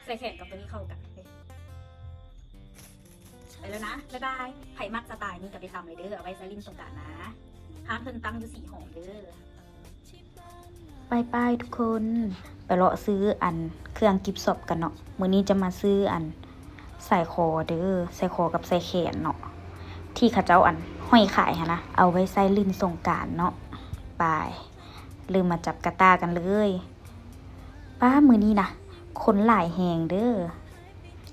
ใส่แขนกับตัวนี้เข้ากันไปแล้วนะบ๊ายบายไผ่มักสไตล์นี้กับไปทำเลยเด้อเอาไว้ใส่ลิ้นสงกรานต์นะห้ามเพิ่นตั้งอยู่4 หอมเด้อไปทุกคนไปเลาะซื้ออันเครื่องกิฟต์ช็อปกันเนาะมื้อนี้จะมาซื้ออันใส่คอเด้อใส่คอกับใส่แขนเนาะที่เขาเจ้าอันห้อยขายฮะนะเอาไว้ใส่ลิ้นสงกรานต์เนาะไปลืมมาจับกระตากันเลยป้ามื้อนี้นะคนหลายแหงเด้อ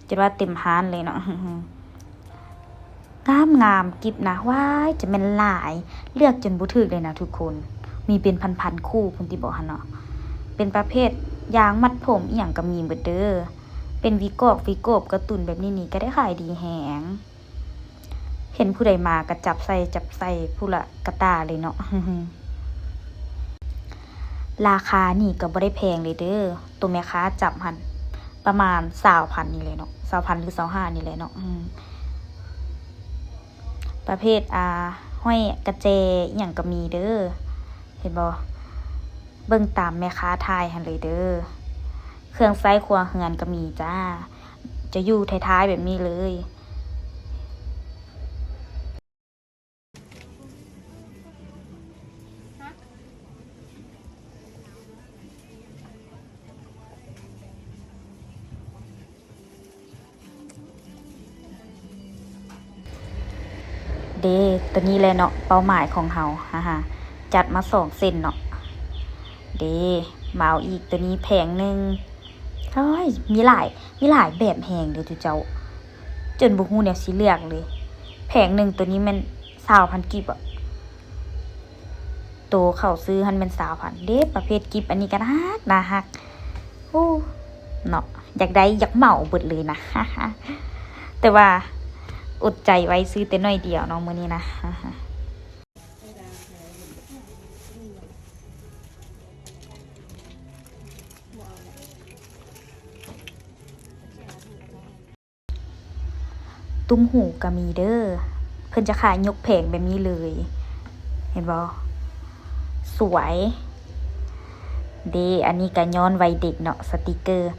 จะว่าเต็มห้านเลยเนาะงามกิบนะว้ายจะเป็นหลายเลือกจนบ่ถูกเลยนะทุกคนมีเป็นพันคู่พุ่นติบอกหั่นเนาะเป็นประเภทยางมัดผมอีหยังก็มีเบิดเด้อเป็นวีกบกระตุนแบบนี้นี่ก็ได้ขายดีแฮงเห็นผู้ใดมาก็จับใส่ผู้ละกระตาเลยเนาะ ราคานี่ก็บ่ได้แพงเลยเด้อตัวแม่ค้าจับหั่นประมาณ20,000นี่เลยเนาะ20,000หรือ25นี่แหละเนาะประเภทห้อยกระเจอีหยังก็มีเด้อเห็นบ่เบิ่งตามแม่ค้าทายหั่นเลยเด้อเครื่องไส้ครัวเฮือนก็มีจ้าจะอยู่ท้ายๆแบบนี้เลยเด้ตัวนี้แหละเนาะเป้าหมายของเฮาจัดมา2 เส้นเนาะเด้มาเอาอีกตัวนี้แผงนึงเฮ้ยมีหลายแบบแฮงเด้อจุเจ้าจนบ่ฮู้แนวสิเลือกเลยแผงนึงตัวนี้มัน20,000กิบอ่ะโตเข้าซื้อหันเป็น20,000เด้ประเภทกิบอันนี้ก็น่าฮักโอ้เนาะอยากได้อยากเหมาเบิดเลยนะ แต่ว่าอดใจไว้ซื้อแต่น้อยเดียวเนาะมื้อนี้นะ ตุ้มหูก็มีเด้อเพิ่นจะขายยกแผงแบบนี้เลย เห็นบ่สวยเดอันนี้ก็ย้อนวัยเด็กเนาะสติกเกอร์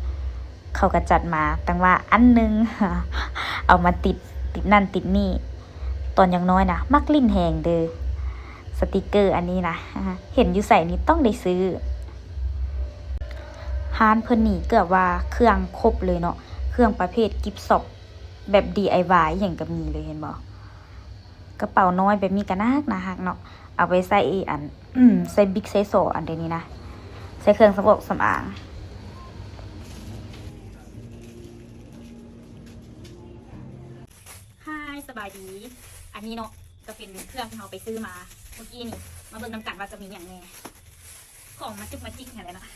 เขาก็จัดมาตั้งว่าอันนึง เอามาติดนั่นติดนี่ ตอนยังน้อยนะมักลิ้นแหงเด้อสติกเกอร์อันนี้นะเห็นอยู่ใส่นี่ต้องได้ซื้อร้านเพิ่นนี่เกือบว่าเครื่องครบเลยเนาะเครื่องประเภทกิฟต์ช็อปแบบ DIY อย่างก็มีเลยเห็นบ่กระเป๋าน้อยแบบนี้ก็น่าฮักเนาะเอาไปใส่อันใส่บิ๊กไซส์2อันเดี๋ยวนี้นะใส่เครื่องสำอางสบายดีอันนี้เนาะจะเป็นเครื่องที่เราไปซื้อมาเมื่อกี้นี่มาเบิ่งน้ำกันว่าจะมีอย่างไงของมาจุกมาจิกอะไรนะ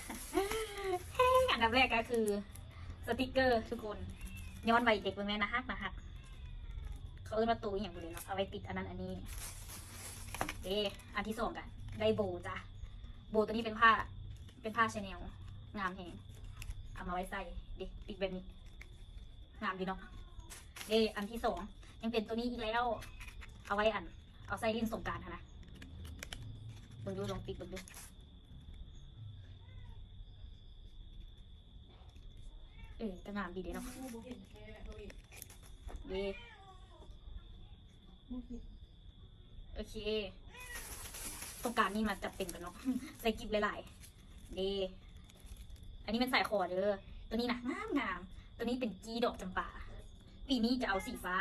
อันดับแรกก็คือสติกเกอร์ทุกคนย้อนวัยเด็กเป็นไงนะฮักเขาเอิ้นว่าตูอย่างเลยเนาะเอาไว้ติดอันนั้นอันนี้อันที่2กันได้โบจ้ะโบตัวนี้เป็นผ้าชาแนลงามแฮงเอามาไว้ใส่ติดแบบนี้งามดีเนาะอันที่2ยังเป็นตัวนี้อีกแล้วเอาไว้เอาใส่ลิ้นสงกรานต์นะเบิ่งดูลองติดเบิ่งดูก็งามดีเนาะโอเคสงกรานต์นี่มันจะเป็นกันเนาะใส่กิบหลายๆอันนี้เป็นใส่คอเด้อตัวนี้นะงามตัวนี้เป็นกีดอกจำปาปีนี้จะเอาสีฟ้า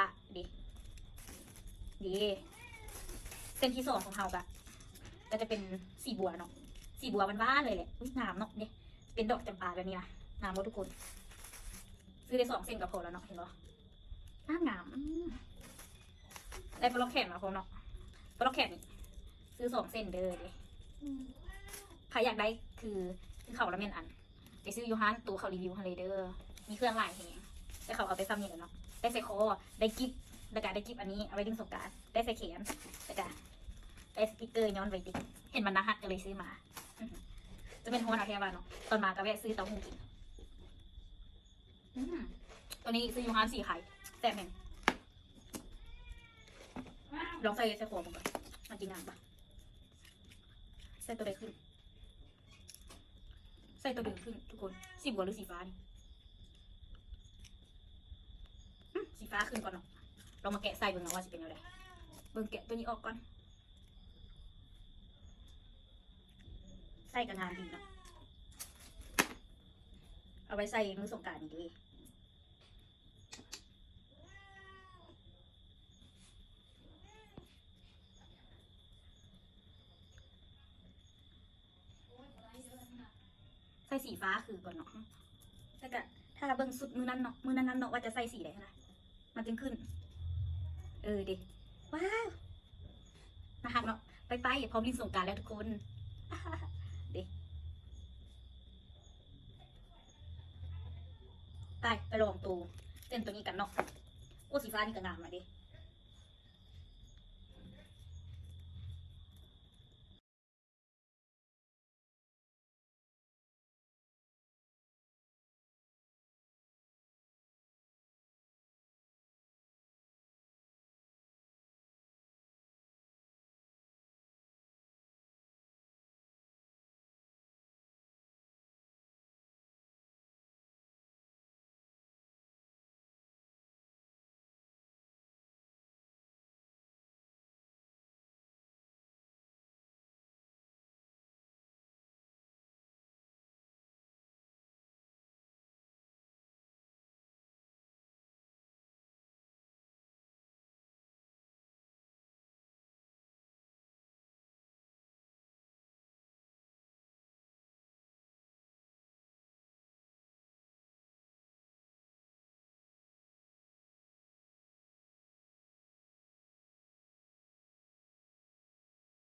เส้นที่2ของเฮาก็จะเป็นสีบัวเนาะสีบัวบ้านๆเลยแหละงามเนาะเป็นดอกจำปาแบบนี้นะงามหมดทุกคนซื้อได้2 เส้นกับพอแล้วเนาะเห็นปะงามได้ปลอกแขนมาพร้อมเนาะปลอกแขนนี่ซื้อ2 เส้นเด้อใครอยากได้คือเขาละเมนอันไปซื้อยูฮันตัวเขารีวิวฮันเลยเด้อมีเครื่องหลายแหงแต่เขาเอาไปซ้ำนี่แหละเนาะได้ใส่คอได้กิฟต์แล้วก็ได้กิฟต์อันนี้เอาไว้ดึงสงกรานต์ได้ใส่แขนแล้วก็ได้สติ๊กเกอร์ย้อนไว้ติดเห็นมันน่าฮักก็เลยซื้อมาจะเป็นหัวหน้าแทบ้านเนาะตอนมาก็แวะซื้อเต้าหู้กินตัวนี้ซื้อยูฮัน4 ไข่แซ่บแม่งลองใส่คอมันก่อนมันจริงงามปะใส่ตัวใดขึ้นใส่ตัวดึงขึ้นทุกคนสีบัวหรือสีฟ้านี่ ฟ้าขึ้นก่อนเนาะเรามาแกะใส่เบิ่งเนาะว่าจะเป็นยังไงเบิ่งแกะตัวนี้ออกก่อนใส่กระงานดีเนาะเอาไว้ใส่มือสงกรานต์นี่ดีใส่สีฟ้าคือก่อนเนาะแล้วก็ถ้าเบิ่งสุดมือนั้นเนาะว่าจะใส่สีไหนนะมันจึงขึ้นดิว้าวมาหักเนาะไปพร้อมลินสงกรานต์แล้วทุกคน ไปลองตูเส้นตัวนี้กันเนาะโอ้สีฟ้านี่ก็งามมาดิ